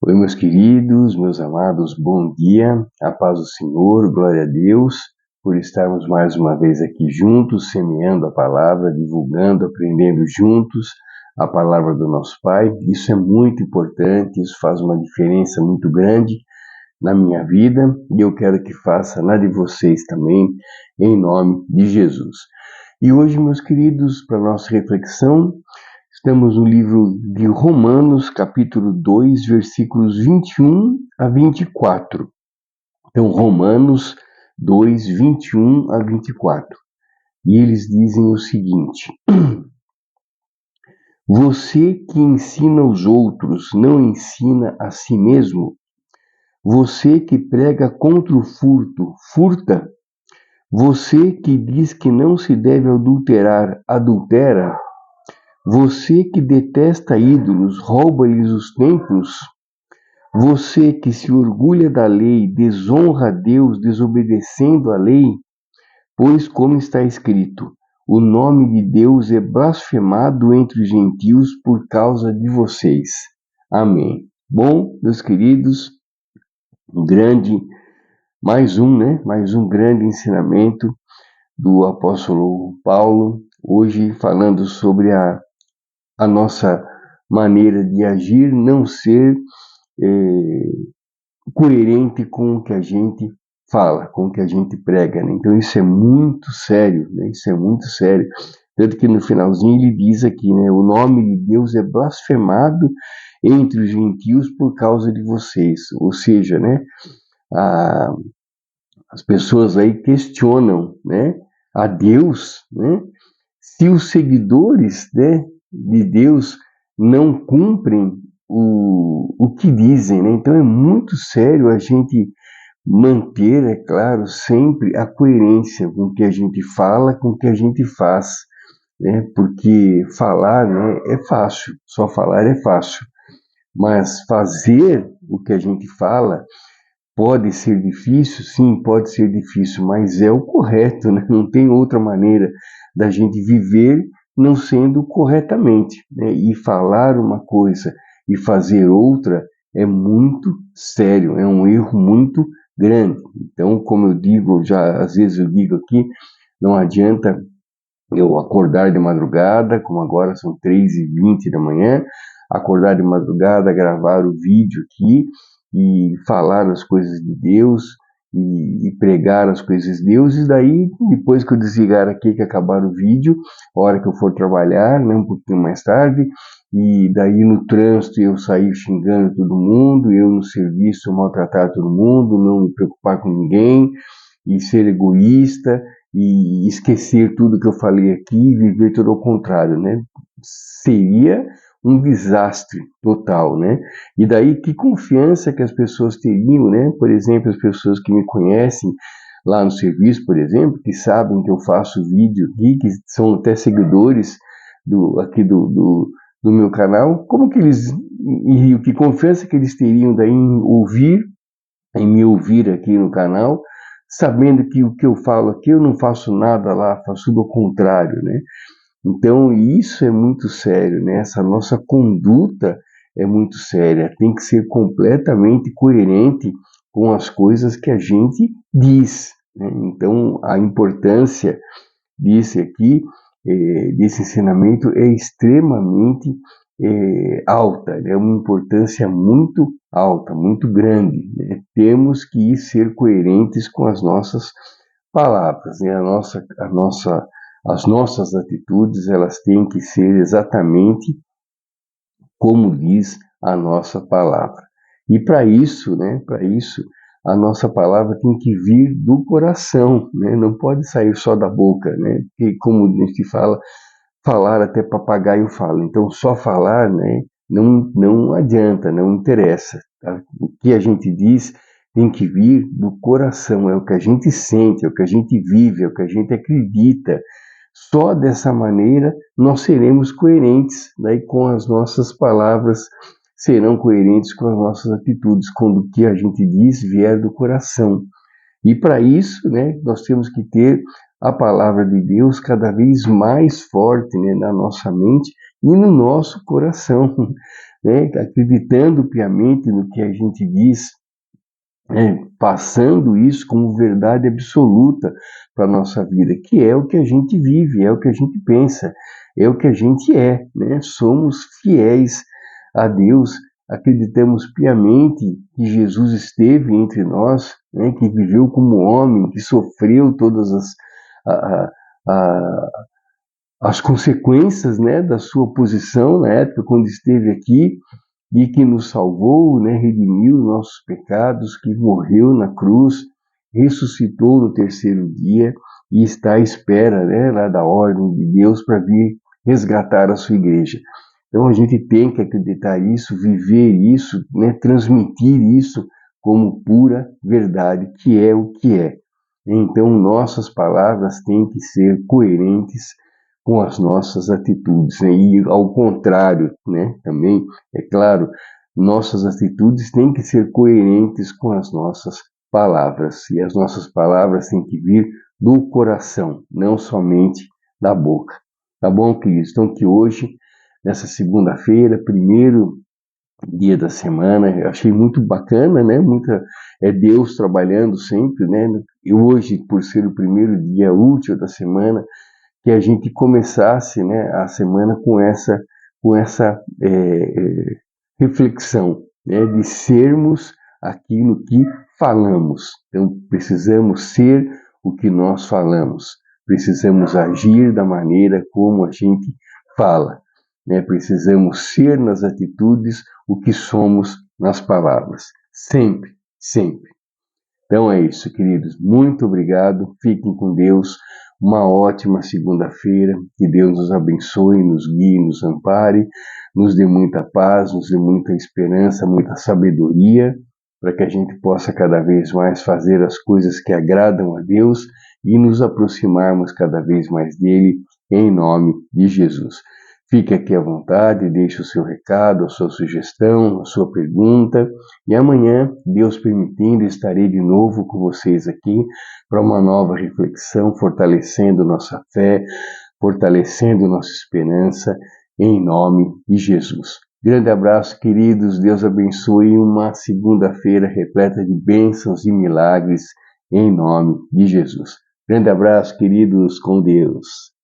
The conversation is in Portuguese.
Oi, meus queridos, meus amados, bom dia, a paz do Senhor, glória a Deus, por estarmos mais uma vez aqui juntos, semeando a palavra, divulgando, aprendendo juntos a palavra do nosso Pai. Isso é muito importante, isso faz uma diferença muito grande na minha vida e eu quero que faça na de vocês também, em nome de Jesus. E hoje, meus queridos, para nossa reflexão, estamos no livro de Romanos, capítulo 2, versículos 21 a 24. Então, Romanos 2, 21 a 24. E eles dizem o seguinte: Você que ensina os outros, não ensina a si mesmo? Você que prega contra o furto, furta? Você que diz que não se deve adulterar, adultera? Você que detesta ídolos, rouba-lhes os templos? Você que se orgulha da lei, desonra a Deus desobedecendo a lei? Pois, como está escrito, o nome de Deus é blasfemado entre os gentios por causa de vocês. Amém. Bom, meus queridos, mais um grande ensinamento do apóstolo Paulo, hoje falando sobre a nossa maneira de agir, não ser coerente com o que a gente fala, com o que a gente prega, né? Então isso é muito sério, né? Isso é muito sério. Tanto que no finalzinho ele diz aqui, né? O nome de Deus é blasfemado entre os gentios por causa de vocês. Ou seja, né? As pessoas aí questionam, né? A Deus, né? Se os seguidores, né, de Deus não cumprem o que dizem, né? Então é muito sério a gente manter, é claro, sempre a coerência com o que a gente fala, com o que a gente faz, né? Porque falar, né, é fácil, só falar é fácil, mas fazer o que a gente fala pode ser difícil, sim, pode ser difícil, mas é o correto, né? Não tem outra maneira da gente viver não sendo corretamente, né? E falar uma coisa e fazer outra é muito sério, é um erro muito grande. Então, como eu digo, já às vezes eu digo aqui, não adianta eu acordar de madrugada, como agora são 3h20 da manhã, acordar de madrugada, gravar o vídeo aqui e falar as coisas de Deus e pregar as coisas de Deus, e daí, depois que eu desligar aqui, que acabar o vídeo, a hora que eu for trabalhar, né, um pouquinho mais tarde, e daí no trânsito eu sair xingando todo mundo, eu no serviço maltratar todo mundo, não me preocupar com ninguém, e ser egoísta, e esquecer tudo que eu falei aqui e viver todo ao contrário, né? Seria um desastre total, né? E daí que confiança que as pessoas teriam, né? Por exemplo, as pessoas que me conhecem lá no serviço, por exemplo, que sabem que eu faço vídeo aqui, que são até seguidores do meu canal, como que eles iriam, que confiança que eles teriam daí em me ouvir aqui no canal, sabendo que o que eu falo aqui eu não faço nada lá, faço do contrário, né? Então isso é muito sério, né? Essa nossa conduta é muito séria, tem que ser completamente coerente com as coisas que a gente diz, né? Então a importância desse ensinamento é extremamente alta, é uma importância muito alta, muito grande, né? Temos que ser coerentes com as nossas palavras, né? As nossas atitudes, elas têm que ser exatamente como diz a nossa palavra. E para isso, né, a nossa palavra tem que vir do coração, né? Não pode sair só da boca, né? Porque, como a gente fala, falar até papagaio fala. Então, só falar, né, não adianta, não interessa. Tá? O que a gente diz tem que vir do coração, é o que a gente sente, é o que a gente vive, é o que a gente acredita. Só dessa maneira nós seremos coerentes, daí com as nossas palavras serão coerentes com as nossas atitudes, quando o que a gente diz vier do coração. E para isso, né, nós temos que ter a palavra de Deus cada vez mais forte, né, na nossa mente e no nosso coração. né, acreditando piamente no que a gente diz, passando isso como verdade absoluta para a nossa vida, que é o que a gente vive, é o que a gente pensa, é o que a gente é, né? Somos fiéis a Deus, acreditamos piamente que Jesus esteve entre nós, né? Que viveu como homem, que sofreu todas a, a, as consequências, né, da sua posição na época quando esteve aqui, e que nos salvou, né, redimiu nossos pecados, que morreu na cruz, ressuscitou no terceiro dia e está à espera, né, lá da ordem de Deus para vir resgatar a sua igreja. Então a gente tem que acreditar isso, viver isso, né, transmitir isso como pura verdade, que é o que é. Então nossas palavras têm que ser coerentes com as nossas atitudes, né? E ao contrário, né, também, é claro, nossas atitudes têm que ser coerentes com as nossas palavras, e as nossas palavras têm que vir do coração, não somente da boca. Tá bom, queridos? Então, que hoje, nessa segunda-feira, primeiro dia da semana, eu achei muito bacana, né? É Deus trabalhando sempre, né? E hoje, por ser o primeiro dia útil da semana, que a gente começasse, né, a semana com essa reflexão, né, de sermos aquilo que falamos. Então, precisamos ser o que nós falamos, precisamos agir da maneira como a gente fala, né? Precisamos ser nas atitudes o que somos nas palavras, sempre, sempre. Então é isso, queridos. Muito obrigado. Fiquem com Deus. Uma ótima segunda-feira. Que Deus nos abençoe, nos guie, nos ampare, nos dê muita paz, nos dê muita esperança, muita sabedoria, para que a gente possa cada vez mais fazer as coisas que agradam a Deus e nos aproximarmos cada vez mais dele, em nome de Jesus. Fique aqui à vontade, deixe o seu recado, a sua sugestão, a sua pergunta. E amanhã, Deus permitindo, estarei de novo com vocês aqui para uma nova reflexão, fortalecendo nossa fé, fortalecendo nossa esperança, em nome de Jesus. Grande abraço, queridos. Deus abençoe uma segunda-feira repleta de bênçãos e milagres, em nome de Jesus. Grande abraço, queridos, com Deus.